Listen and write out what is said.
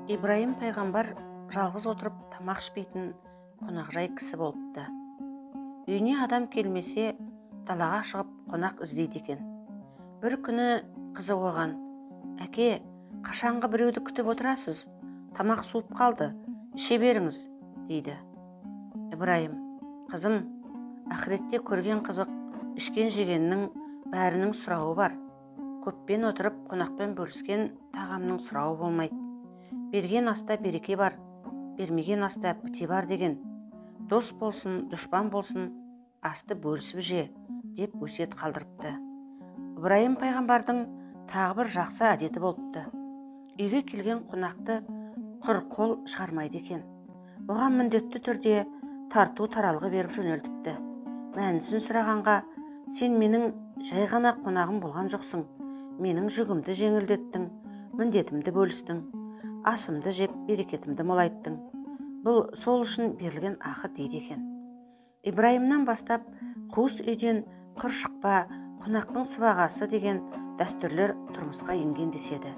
Ибраим пайғамбар жалғыз отырып тамақ ішпейтін қонақжай кісі болыпты. Үйіне адам келмесе, далаға шығып қонақ іздейді екен. Бір күні қызы оған: «Әке, қашанғы біреуді күтіп отырасыз? Тамақ суып қалды, іше беріңіз», дейді. Ибраим: «Қызым, ақыретте көрген қызық, ішкен жегеннің бәрінің сұрауы бар. Көппен отырып қонақпен бөліскен тағамның сұрауы болмайды. Берген аста береке бар, бермеген аста біте бар деген. Дос болсын, дұшпан болсын, асты бөлісіп же», деп өсиет қалдырыпты. Ибраим пайғамбардың тағы бір жақсы әдеті болыпты. Үйге келген қонақты құр қол шығармайды екен. Оған міндетті түрде тарту таралғы беріп жөнелтіпті. Мәнісін сұрағанға: «Сен менің жай ғана қонағым болған жоқсың. Менің жүгімді жеңілдеттің, міндетімді бөлістің, асымды жеп берекетімді молайттың. Бұл сол үшін берілген ақы», дейді екен. Ибраимнан бастап қуыс үйден құр шықпа, қонақтың сыбағасы деген дәстүрлер тұрмысқа енген деседі.